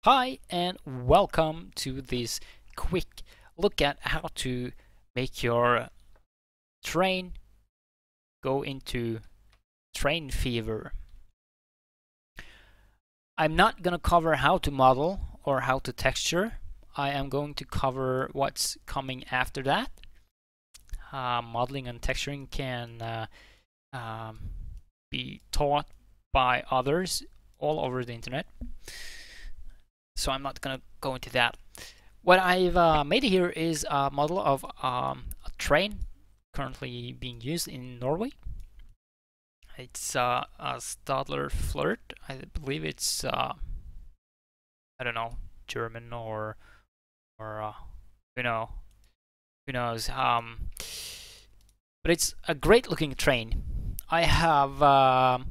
Hi and welcome to this quick look at how to make your train go into train fever. I'm not going to cover how to model or how to texture. I am going to cover what's coming after that. Modeling and texturing can um, be taught by others all over the internet, so I'm not going to go into that. What I've made here is a model of a train currently being used in Norway. It's a Stadler Flirt. I believe it's I don't know, German or you know who knows. But it's a great looking train. I have a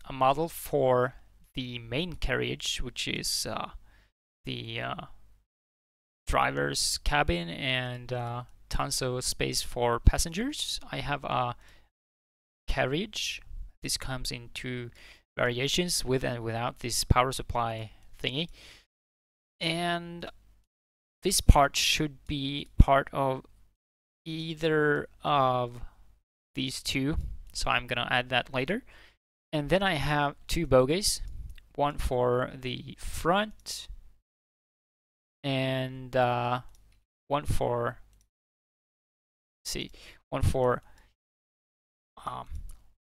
model for the main carriage, which is the driver's cabin and tons of space for passengers. I have a carriage. This comes in two variations, with and without this power supply thingy. And this part should be part of either of these two, so I'm gonna add that later. And then I have two bogies, one for the front and one for one for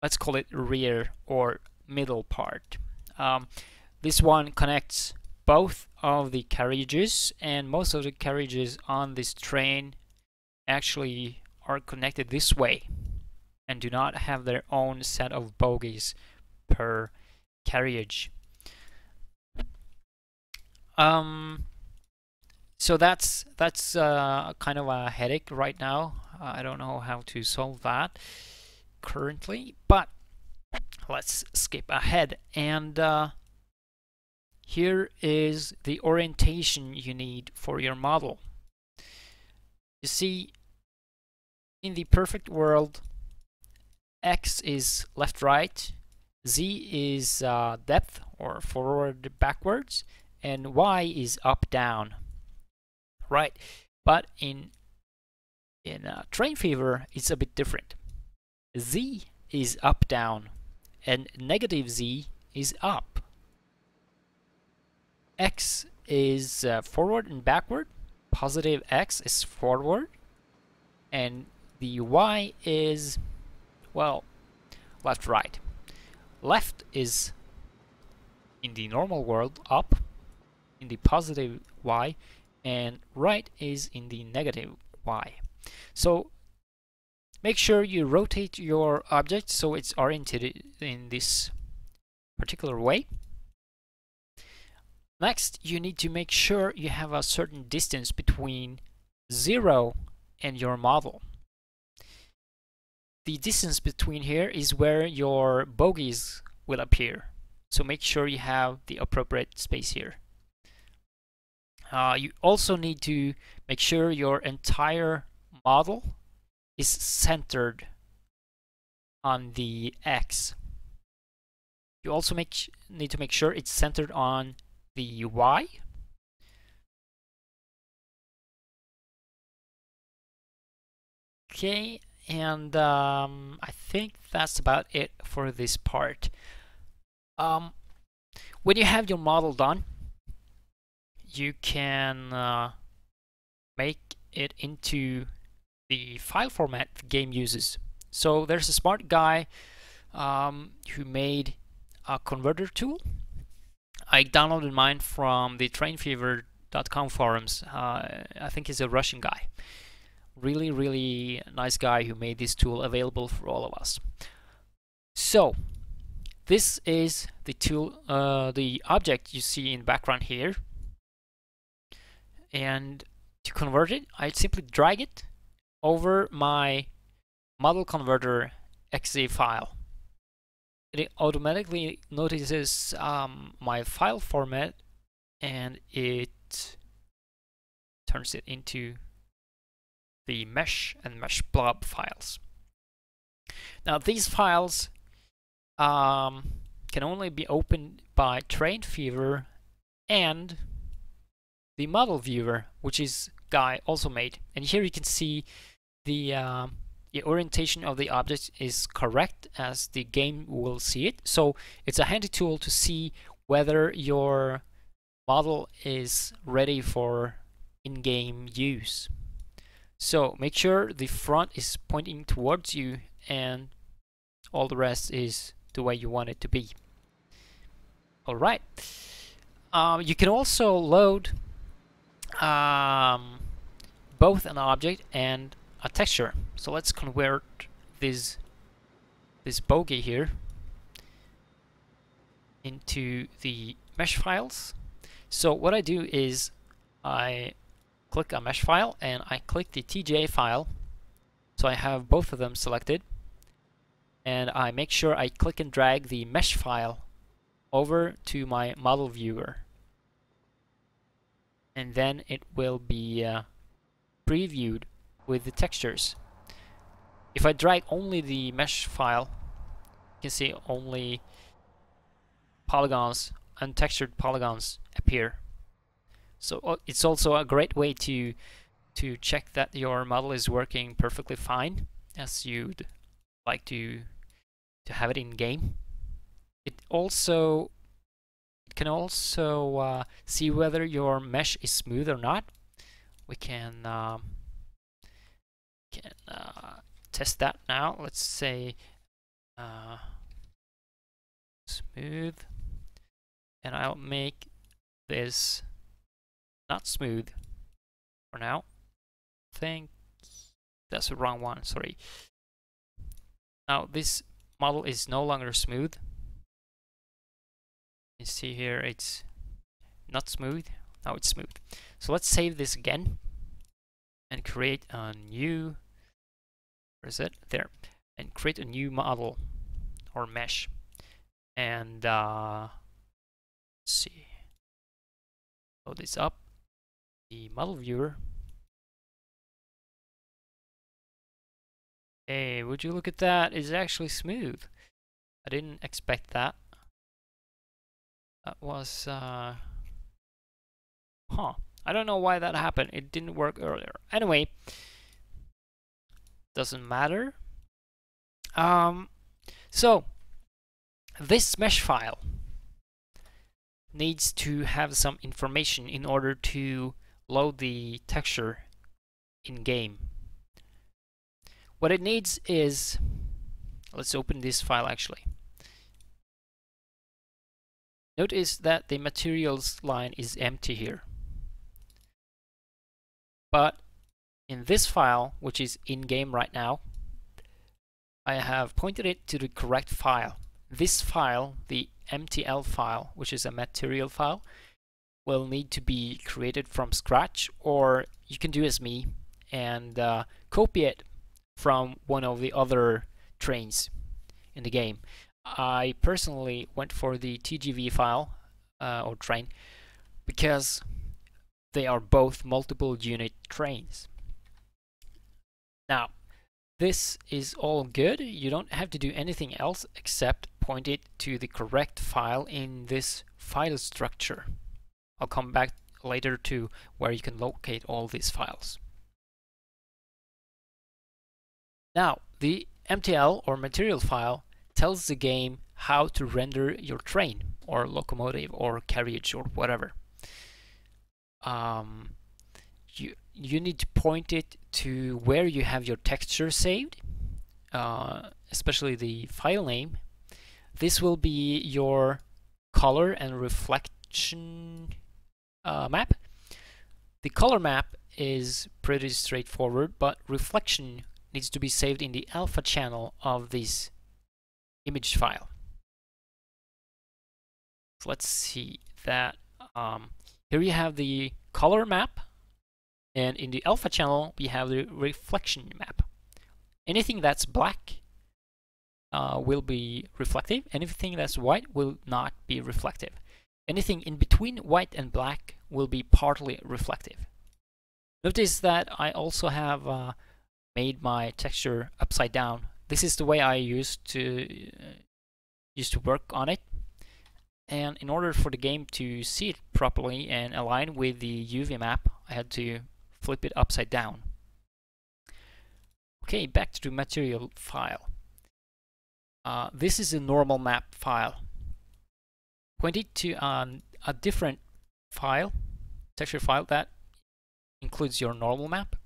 let's call it rear or middle part. This one connects both of the carriages, and most of the carriages on this train actually are connected this way and do not have their own set of bogies per carriage. So that's kind of a headache right now. I don't know how to solve that currently, but let's skip ahead. And here is the orientation you need for your model. You see, in the perfect world, X is left right, Z is depth or forward backwards, and Y is up down. Right, but in train fever, it's a bit different. Z is up down, and negative Z is up. X is forward and backward. Positive X is forward, and the Y is, well, left right. Left is in the normal world up, in the positive Y, and right is in the negative Y. So make sure you rotate your object so it's oriented in this particular way. Next, you need to make sure you have a certain distance between 0 and your model. The distance between here is where your bogies will appear, so make sure you have the appropriate space here. You also need to make sure your entire model is centered on the X. You also need to make sure it's centered on the Y. Okay, and I think that's about it for this part. When you have your model done, you can make it into the file format the game uses. So there's a smart guy who made a converter tool. I downloaded mine from the trainfever.com forums. I think he's a Russian guy. Really nice guy who made this tool available for all of us. So this is the tool, the object you see in the background here. And to convert it, I simply drag it over my model converter exe file. It automatically notices my file format, and it turns it into the mesh and mesh blob files. Now these files can only be opened by Train Fever and the model viewer, which is Guy also made. And here you can see the orientation of the object is correct as the game will see it. So it's a handy tool to see whether your model is ready for in-game use. So make sure the front is pointing towards you and all the rest is the way you want it to be. Alright. You can also load both an object and a texture. So let's convert this bogey here into the mesh files. So what I do is I click a mesh file and I click the TJ file. So I have both of them selected. And I make sure I click and drag the mesh file over to my model viewer. And then it will be previewed with the textures. If I drag only the mesh file, you can see only polygons, untextured polygons appear. So it's also a great way to check that your model is working perfectly fine as you'd like to have it in game. It can also see whether your mesh is smooth or not. We can test that now. Let's say smooth, and I'll make this not smooth for now. I think that's the wrong one, sorry. Now this model is no longer smooth. You see here it's not smooth. Now it's smooth. So let's save this again and create a new, where is it? There. And create a new model or mesh. And let's see. Load this up. The model viewer. Hey, would you look at that? It's actually smooth. I didn't expect that. That was I don't know why that happened. It didn't work earlier. Anyway, doesn't matter. So this mesh file needs to have some information in order to load the texture in game. What it needs is, let's open this file actually. Notice that the materials line is empty here. But in this file, which is in game right now, I have pointed it to the correct file. This file, the MTL file, which is a material file, will need to be created from scratch, or you can do as me and copy it from one of the other trains in the game. I personally went for the TGV file or train because they are both multiple unit trains. Now, this is all good. You don't have to do anything else except point it to the correct file in this file structure. I'll come back later to where you can locate all these files. Now, the MTL or material file tells the game how to render your train or locomotive or carriage or whatever. You need to point it to where you have your texture saved, especially the file name. This will be your color and reflection map. The color map is pretty straightforward, but reflection needs to be saved in the alpha channel of this image file. So let's see that. Here you have the color map, and in the alpha channel we have the reflection map. Anything that's black will be reflective, anything that's white will not be reflective. Anything in between white and black will be partly reflective. Notice that I also have made my texture upside down. This is the way I used to work on it, and in order for the game to see it properly and align with the UV map, I had to flip it upside down. Okay, back to the material file. This is a normal map file. Point it to a different file, texture file that includes your normal map.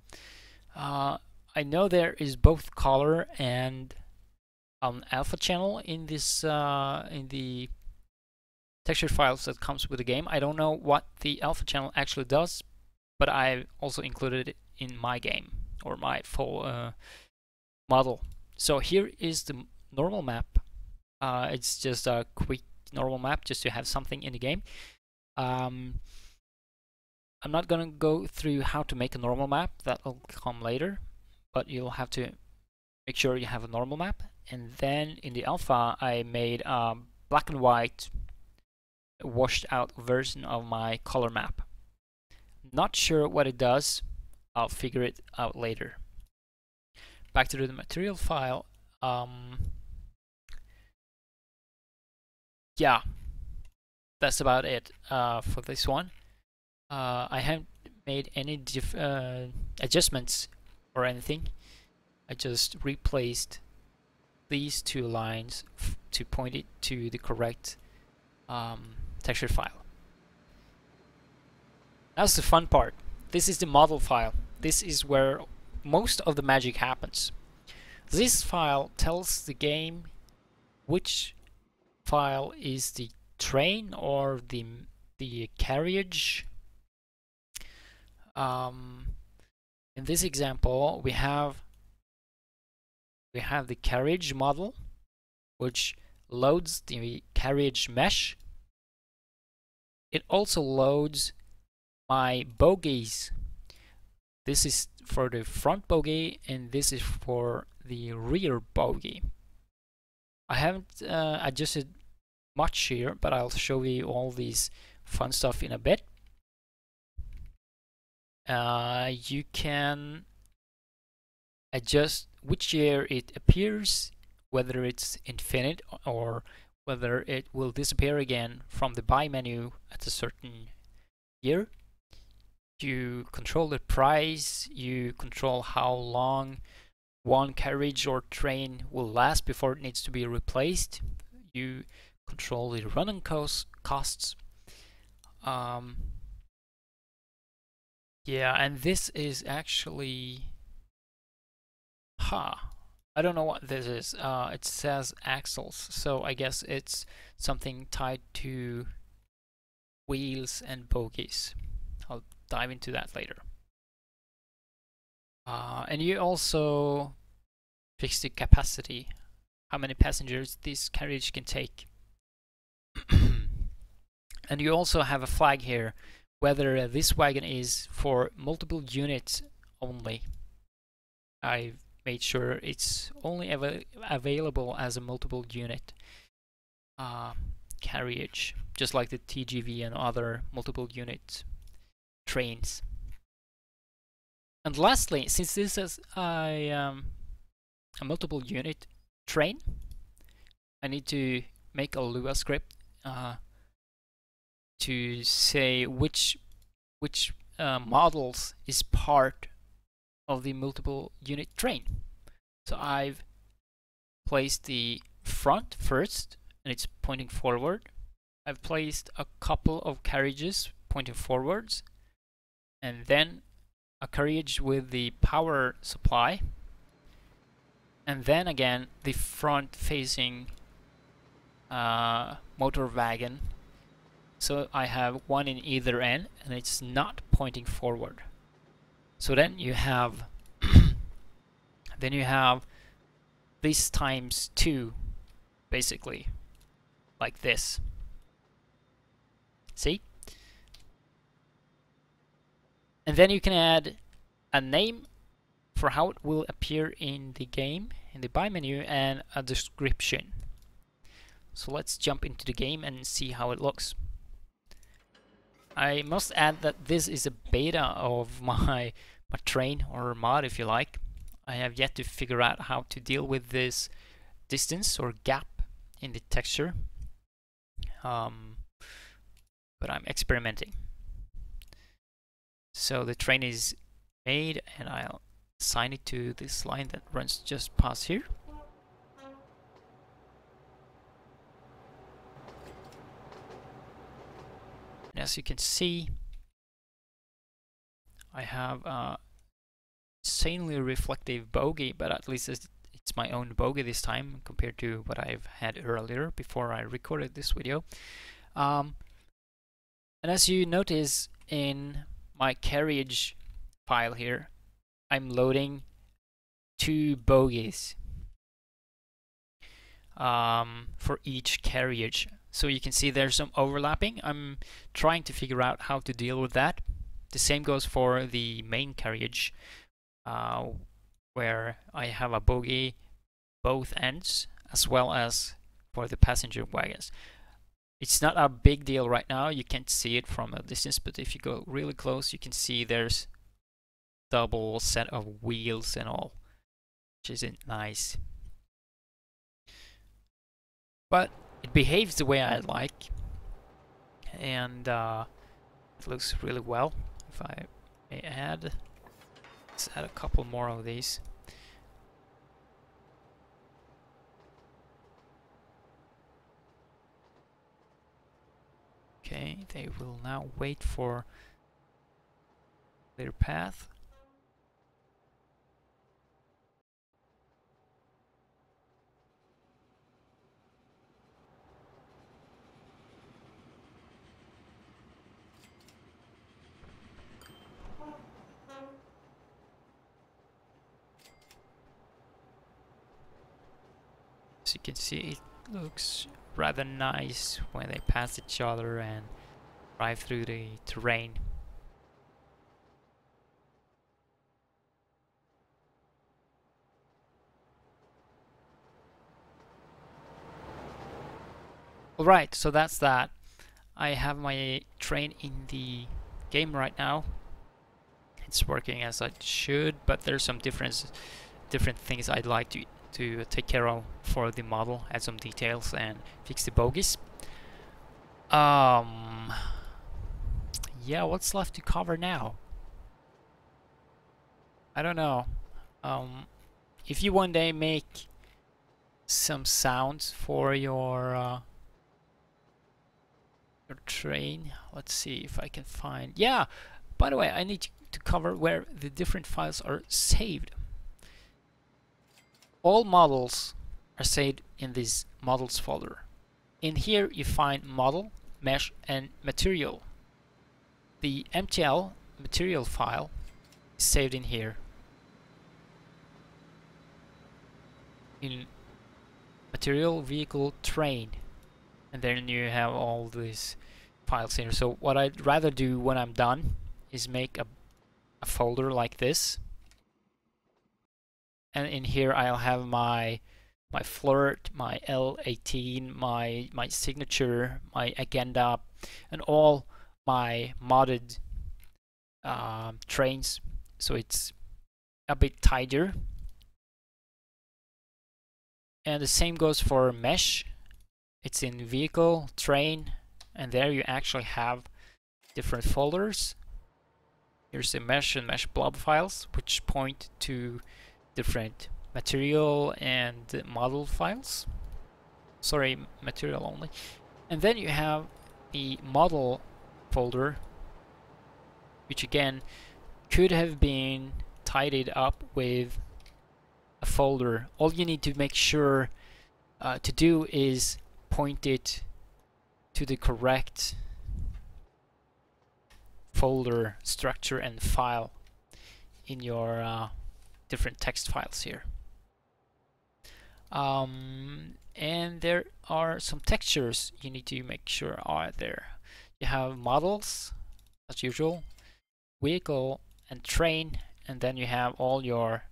I know there is both color and an alpha channel in this in the texture files that comes with the game. I don't know what the alpha channel actually does, but I also included it in my game or my full model. So here is the normal map. It's just a quick normal map just to have something in the game. I'm not gonna go through how to make a normal map, that'll come later, but you'll have to make sure you have a normal map. And then in the alpha I made a black and white washed out version of my color map. Not sure what it does, I'll figure it out later. Back to the material file. Yeah, that's about it for this one. I haven't made any adjustments or anything. I just replaced these two lines to point it to the correct texture file. That's the fun part. This is the model file. This is where most of the magic happens. This file tells the game which file is the train or the carriage. In this example, we have the carriage model, which loads the carriage mesh. It also loads my bogies. This is for the front bogie and this is for the rear bogie. I haven't adjusted much here, but I'll show you all these fun stuff in a bit. You can adjust which year it appears, whether it's infinite or whether it will disappear again from the buy menu at a certain year. You control the price, you control how long one carriage or train will last before it needs to be replaced. You control the running costs. Yeah, and this is actually... I don't know what this is. It says axles, so I guess it's something tied to wheels and bogies. I'll dive into that later. And you also fix the capacity, how many passengers this carriage can take. And you also have a flag here, whether this wagon is for multiple units only. I made sure it's only available as a multiple unit carriage, just like the TGV and other multiple unit trains. And lastly, since this is a multiple unit train, I need to make a Lua script to say which models is part of the multiple unit train. So I've placed the front first and it's pointing forward. I've placed a couple of carriages pointing forwards and then a carriage with the power supply, and then again the front facing motor wagon. So I have one in either end and it's not pointing forward. So then you have this times 2, basically, like this. See? And then you can add a name for how it will appear in the game, in the buy menu, and a description. So let's jump into the game and see how it looks. I must add that this is a beta of my train, or mod if you like. I have yet to figure out how to deal with this distance or gap in the texture. but I'm experimenting. So the train is made, and I'll assign it to this line that runs just past here. And as you can see, I have a insanely reflective bogey, but at least it's my own bogey this time compared to what I've had earlier before I recorded this video. And as you notice in my carriage file here, I'm loading 2 bogies for each carriage. So you can see there's some overlapping. I'm trying to figure out how to deal with that. The same goes for the main carriage, where I have a bogie both ends, as well as for the passenger wagons. It's not a big deal right now. You can't see it from a distance, but if you go really close, you can see there's double set of wheels and all, which isn't nice. But it behaves the way I like, and it looks really well. If I may add, let's add a couple more of these. Okay, they will now wait for their path. As you can see, it looks rather nice when they pass each other and drive through the terrain. Alright, so that's that. I have my train in the game right now. It's working as it should, but there's some different things I'd like to take care of for the model, add some details and fix the bogies. Yeah, what's left to cover now? I don't know. If you one day make some sounds for your train, let's see if I can find. Yeah, by the way, I need to cover where the different files are saved. All models are saved in this models folder. In here you find model, mesh, and material. The MTL material file is saved in here. In material, vehicle, train, and then you have all these files here. So what I'd rather do when I'm done is make a folder like this, and in here I'll have my flirt, my L18, my signature, my agenda, and all my modded trains, so it's a bit tidier. And the same goes for mesh. It's in vehicle, train, and there you actually have different folders. Here's the mesh and mesh blob files, which point to different material and model files. Sorry, material only. And then you have the model folder, which again could have been tidied up with a folder. All you need to make sure to do is point it to the correct folder structure and file in your different text files here. And there are some textures you need to make sure are there. You have models, as usual, vehicle, and train, and then you have all your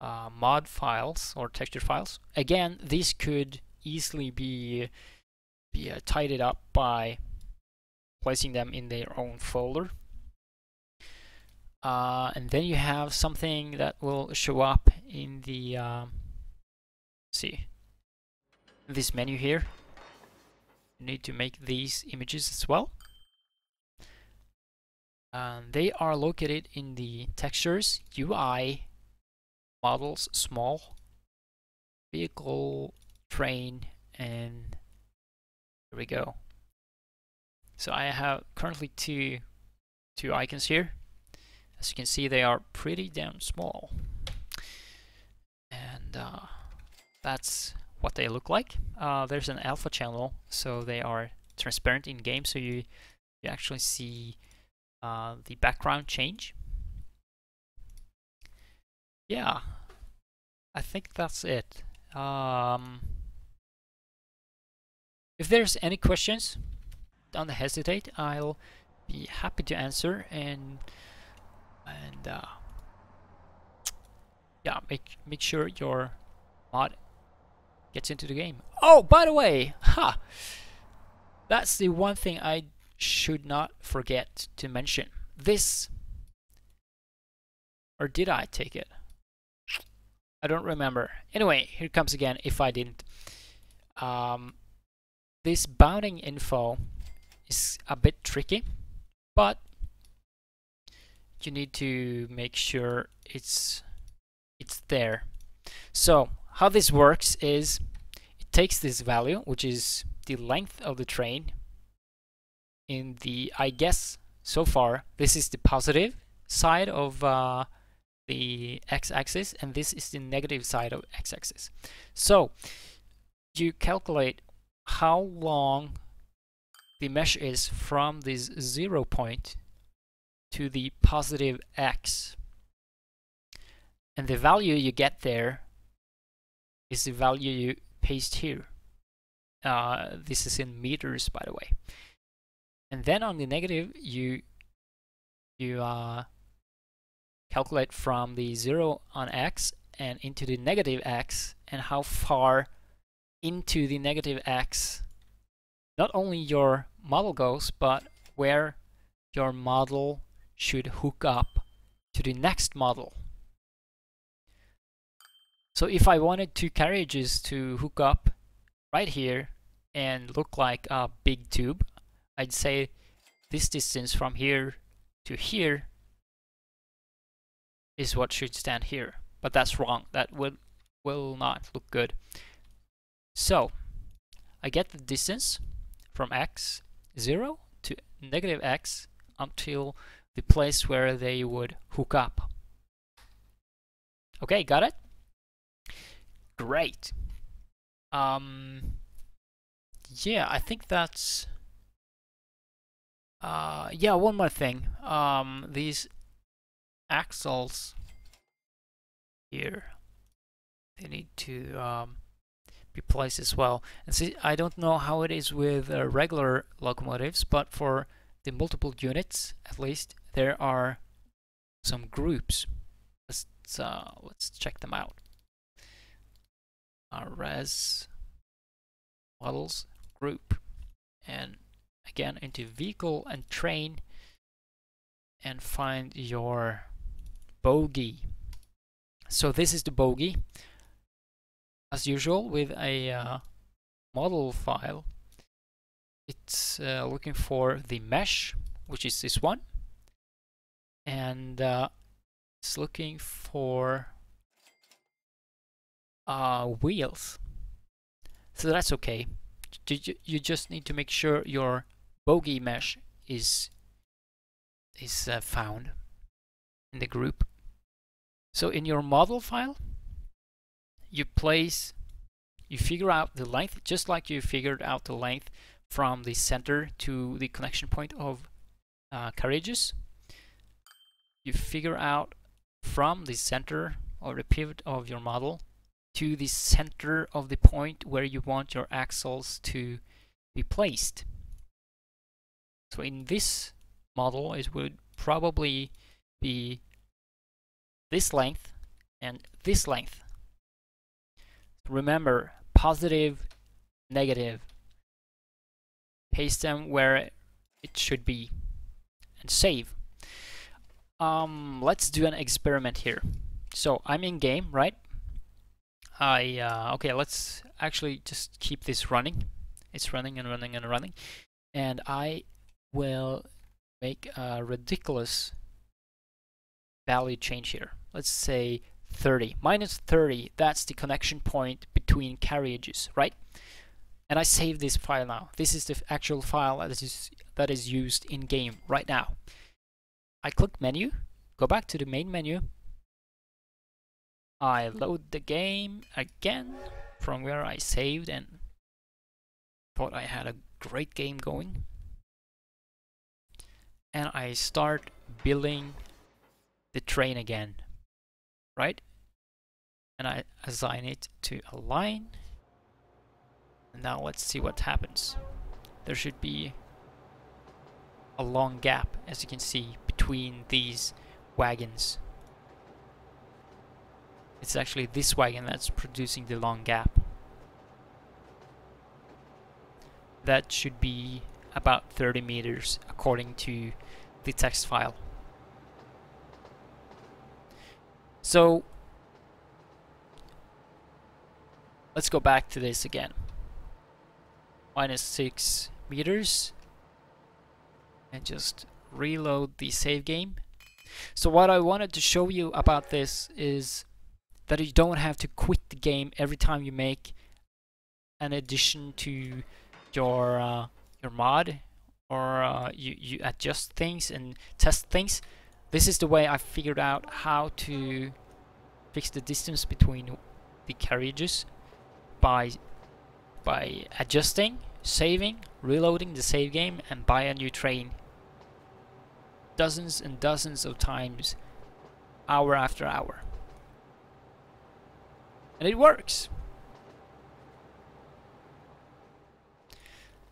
mod files or texture files. Again, these could easily be tidied up by placing them in their own folder. And then you have something that will show up in the this menu here. you need to make these images as well. They are located in the textures, UI, models, small, vehicle, train, and here we go. So I have currently two icons here. As you can see, they are pretty damn small, and that's what they look like. There's an alpha channel, so they are transparent in game, so you actually see the background change. Yeah, I think that's it. If there's any questions, don't hesitate. I'll be happy to answer, and yeah, make sure your mod gets into the game. Oh, by the way, that's the one thing I should not forget to mention. This, or did I take it? I don't remember. Anyway, here it comes again if I didn't. This bounding info is a bit tricky, but you need to make sure it's there. So how this works is it takes this value, which is the length of the train in the, I guess so far this is the positive side of the x-axis, and this is the negative side of x-axis. So you calculate how long the mesh is from this 0 point to the positive x, and the value you get there is the value you paste here. This is in meters, by the way. And then on the negative, you calculate from the 0 on x and into the negative x, and how far into the negative x not only your model goes, but where your model should hook up to the next model. So if I wanted two carriages to hook up right here and look like a big tube, I'd say this distance from here to here is what should stand here. But that's wrong. That will not look good. So I get the distance from x, 0 to negative x until the place where they would hook up. Okay, got it? Great. Yeah, I think that's yeah, one more thing. These axles here, they need to be placed as well. And see, I don't know how it is with regular locomotives, but for the multiple units, at least, there are some groups. Let's check them out. Res models group, and again into vehicle and train, and find your bogie. So this is the bogie. As usual with a model file, it's looking for the mesh, which is this one, and it's looking for wheels. So that's okay. You just need to make sure your bogie mesh is found in the group. So in your model file, you figure out the length, just like you figured out the length from the center to the connection point of carriages. You figure out from the center or the pivot of your model to the center of the point where you want your axles to be placed. So in this model, it would probably be this length and this length. Remember, positive, negative. Paste them where it should be and save. Let's do an experiment here. So I'm in game, right? Okay, let's actually just keep this running. It's running and running and running. And I will make a ridiculous value change here. Let's say 30. Minus 30, that's the connection point between carriages, right? And I save this file now. This is the actual file that is used in game right now. I click menu, go back to the main menu. I load the game again from where I saved and thought I had a great game going. And I start building the train again, right? And I assign it to a line. And now let's see what happens. There should be a long gap, as you can see, between these wagons. It's actually this wagon that's producing the long gap. That should be about 30 meters according to the text file. So let's go back to this again. Minus 6 meters. And just reload the save game. So what I wanted to show you about this is that you don't have to quit the game every time you make an addition to your mod, or you adjust things and test things. This is the way I figured out how to fix the distance between the carriages by adjusting, saving, reloading the save game, and buy a new train dozens and dozens of times, hour after hour. And it works.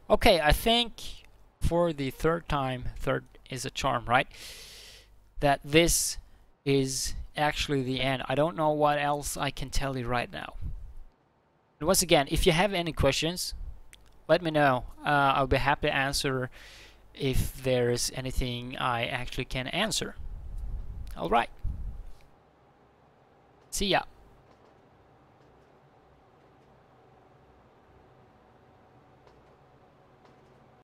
Okay, I think for the third time, third is a charm, right? That this is actually the end. I don't know what else I can tell you right now. And once again, if you have any questions, let me know. I'll be happy to answer if there's anything I actually can answer. Alright. See ya.